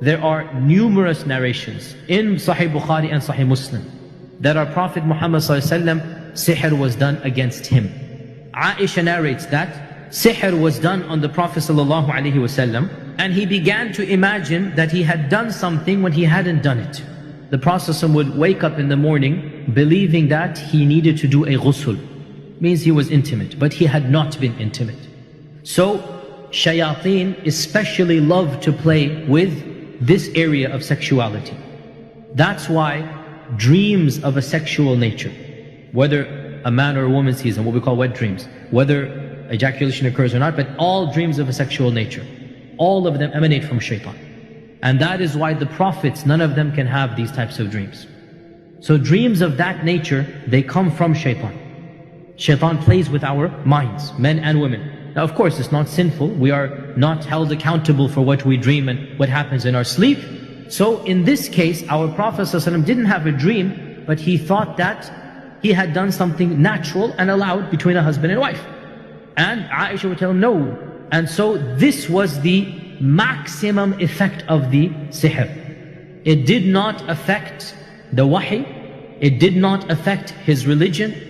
there are numerous narrations in Sahih Bukhari and Sahih Muslim that our Prophet Muhammad ﷺ, sihr was done against him. Aisha narrates that sihr was done on the Prophet ﷺ, and he began to imagine that he had done something when he hadn't done it. The Prophet ﷺ would wake up in the morning believing that he needed to do a ghusl. Means he was intimate, but he had not been intimate. So shayateen especially love to play with this area of sexuality. That's why dreams of a sexual nature, whether a man or a woman sees them, what we call wet dreams, whether ejaculation occurs or not, but all dreams of a sexual nature, all of them emanate from shaitan. And that is why the prophets, none of them can have these types of dreams. So dreams of that nature, they come from shaitan. Shaitan plays with our minds, men and women. Now of course it's not sinful, we are not held accountable for what we dream and what happens in our sleep. So in this case, our Prophet ﷺ didn't have a dream, but he thought that he had done something natural and allowed between a husband and wife. And Aisha would tell him no. And so this was the maximum effect of the sihr. It did not affect the wahi, it did not affect his religion.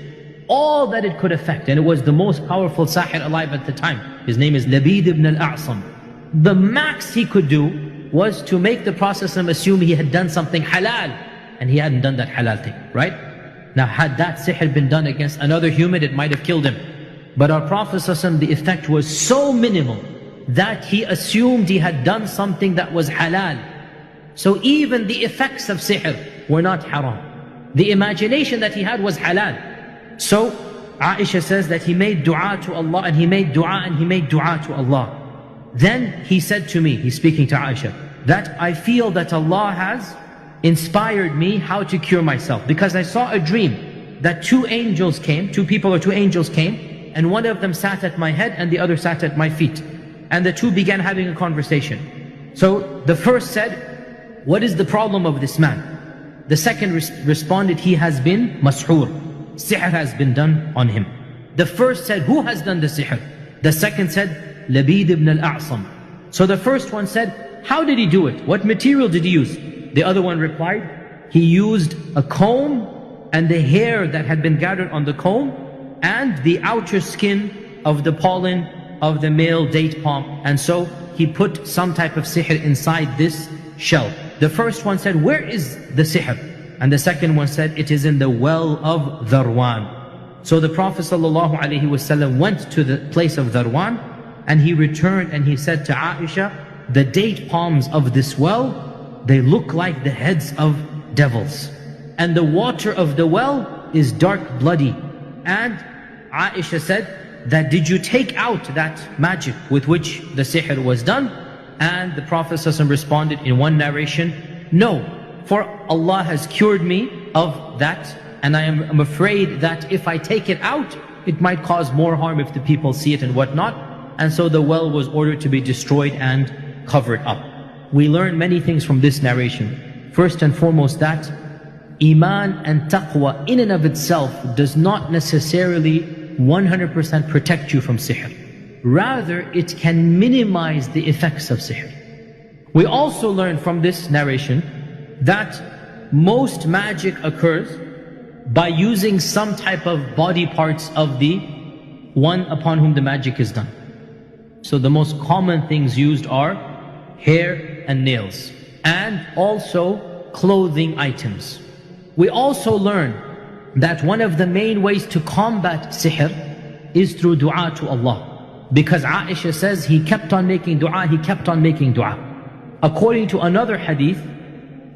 All that it could affect, and it was the most powerful sahir alive at the time. His name is Labid ibn al-A'sam. The max he could do was to make the Prophet assume he had done something halal, and he hadn't done that halal thing, right? Now had that sihr been done against another human, it might have killed him. But our Prophet the effect was so minimal that he assumed he had done something that was halal. So even the effects of sihr were not haram. The imagination that he had was halal. So Aisha says that he made dua to Allah, and he made dua and he made dua to Allah. Then he said to me, he's speaking to Aisha, that I feel that Allah has inspired me how to cure myself, because I saw a dream that two angels came, two angels came, and one of them sat at my head and the other sat at my feet. And the two began having a conversation. So the first said, what is the problem of this man? The second responded, he has been mas'hur. Sihr has been done on him. The first said, who has done the sihr? The second said, Labid ibn al-A'sam. So the first one said, how did he do it? What material did he use? The other one replied, he used a comb and the hair that had been gathered on the comb and the outer skin of the pollen of the male date palm. And so he put some type of sihr inside this shell. The first one said, where is the sihr? And the second one said, it is in the well of Dharwan. So the Prophet ﷺ went to the place of Dharwan, and he returned and he said to Aisha, the date palms of this well, they look like the heads of devils. And the water of the well is dark bloody. And Aisha said that, did you take out that magic with which the sihr was done? And the Prophet ﷺ responded in one narration, no. For Allah has cured me of that, and I am afraid that if I take it out, it might cause more harm if the people see it and whatnot. And so the well was ordered to be destroyed and covered up. We learn many things from this narration. First and foremost that Iman and taqwa in and of itself does not necessarily 100% protect you from sihr. Rather, it can minimize the effects of sihr. We also learn from this narration that most magic occurs by using some type of body parts of the one upon whom the magic is done. So the most common things used are hair and nails, and also clothing items. We also learn that one of the main ways to combat sihr is through dua to Allah. Because Aisha says he kept on making dua, he kept on making dua. According to another hadith,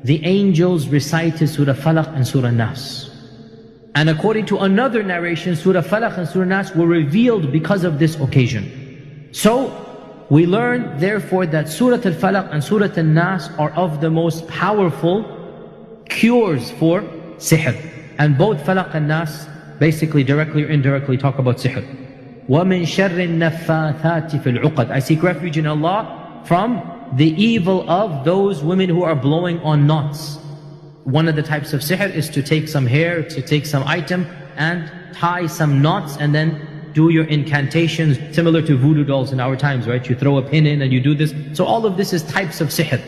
the angels recited Surah Falaq and Surah Nas. And according to another narration, Surah Falaq and Surah Nas were revealed because of this occasion. So we learn therefore that Surah Al-Falaq and Surah Al-Nas are of the most powerful cures for sihr. And both Falaq and Nas basically directly or indirectly talk about sihr. وَمِن شَرِّ النَّفَّاثَاتِ فِي الْعُقَدِ. I seek refuge in Allah from the evil of those women who are blowing on knots. One of the types of sihr is to take some hair, to take some item and tie some knots and then do your incantations, similar to voodoo dolls in our times, right? You throw a pin in and you do this. So all of this is types of sihr.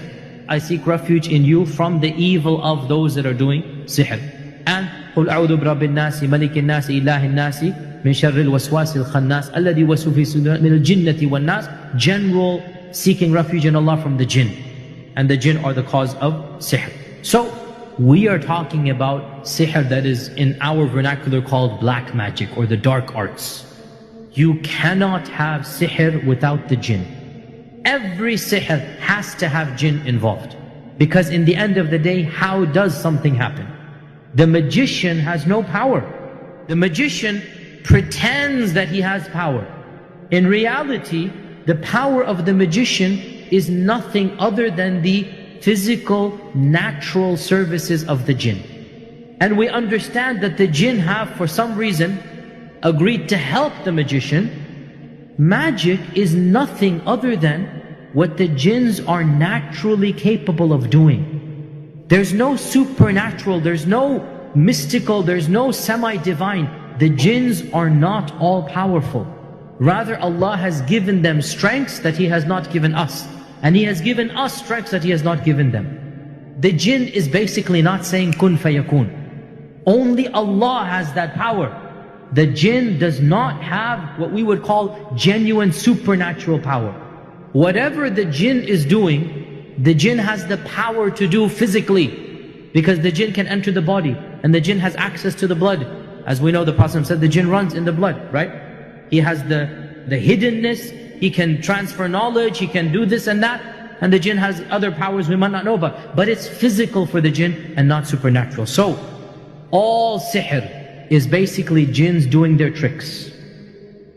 I seek refuge in you from the evil of those that are doing sihr. And قُلْ أَعُوذُ بِرَبِّ النَّاسِ مَلِكِ النَّاسِ إِلَّهِ النَّاسِ مِنْ شَرِّ الْوَسْوَاسِ الْخَنَّاسِ الَّذِي يُوَسْوِسُ فِي صُدُورِ مِنَ الْجِنَّةِ وَالنَّاسِ. General seeking refuge in Allah from the jinn. And the jinn are the cause of sihr. So, we are talking about sihr that is in our vernacular called black magic or the dark arts. You cannot have sihr without the jinn. Every sihr has to have jinn involved. Because in the end of the day, how does something happen? The magician has no power. The magician pretends that he has power. In reality, the power of the magician is nothing other than the physical, natural services of the jinn. And we understand that the jinn have, for some reason, agreed to help the magician. Magic is nothing other than what the jinns are naturally capable of doing. There's no supernatural, there's no mystical, there's no semi-divine. The jinns are not all powerful. Rather, Allah has given them strengths that He has not given us. And He has given us strengths that He has not given them. The jinn is basically not saying kun fayakun. Only Allah has that power. The jinn does not have what we would call genuine supernatural power. Whatever the jinn is doing, the jinn has the power to do physically. Because the jinn can enter the body, and the jinn has access to the blood. As we know, the Prophet said the jinn runs in the blood, right? He has the hiddenness, he can transfer knowledge, he can do this and that. And the jinn has other powers we might not know about. But it's physical for the jinn and not supernatural. So, all sihr is basically jinns doing their tricks.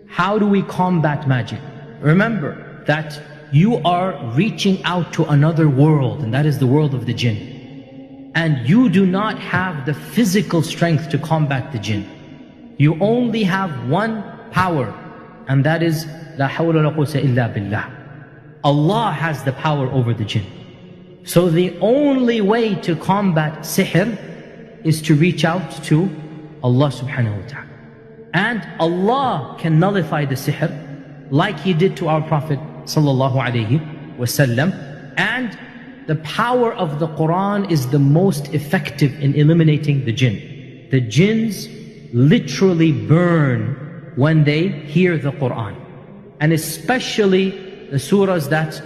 How do we combat magic? Remember that you are reaching out to another world, and that is the world of the jinn. And you do not have the physical strength to combat the jinn. You only have one power, and that is La hawla wa la quwwata illa billah. Allah has the power over the jinn. So the only way to combat sihr is to reach out to Allah subhanahu wa ta'ala. And Allah can nullify the sihr like He did to our Prophet sallallahu alayhi wasallam. And the power of the Quran is the most effective in eliminating the jinn. The jinns literally burn when they hear the Quran. And especially the surahs that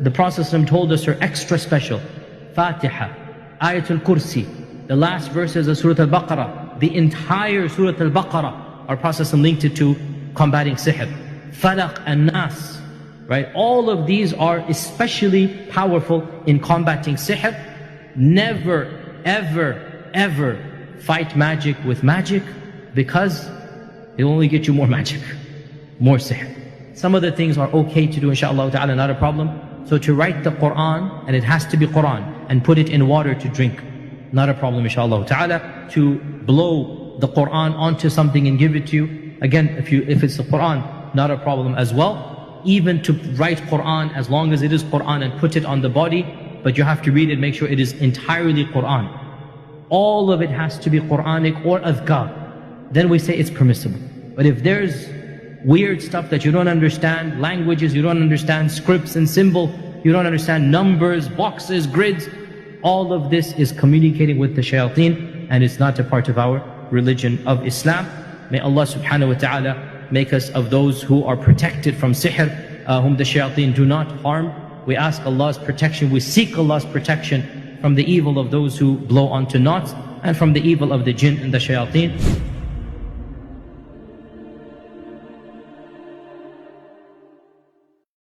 the Prophet ﷺ told us are extra special. Fatiha, Ayatul Kursi, the last verses of Surah Al-Baqarah, the entire Surah Al-Baqarah, our Prophet ﷺ linked it to combating sihr. Falaq and Nas, right? All of these are especially powerful in combating sihr. Never, ever, ever fight magic with magic, because it'll only get you more magic, more sihr. Some of the things are okay to do, inshaAllah ta'ala, not a problem. So to write the Quran, and it has to be Quran, and put it in water to drink, not a problem, inshaAllah ta'ala. To blow the Quran onto something and give it to you, again, if it's the Quran, not a problem as well. Even to write Quran, as long as it is Quran, and put it on the body, but you have to read it, make sure it is entirely Quran. All of it has to be Quranic or adhkar. Then we say it's permissible. But if there's weird stuff that you don't understand, languages you don't understand, scripts and symbol, you don't understand, numbers, boxes, grids, all of this is communicating with the shayateen, and it's not a part of our religion of Islam. May Allah subhanahu wa ta'ala make us of those who are protected from sihr, whom the shayateen do not harm. We ask Allah's protection, we seek Allah's protection from the evil of those who blow onto knots, and from the evil of the jinn and the shayateen.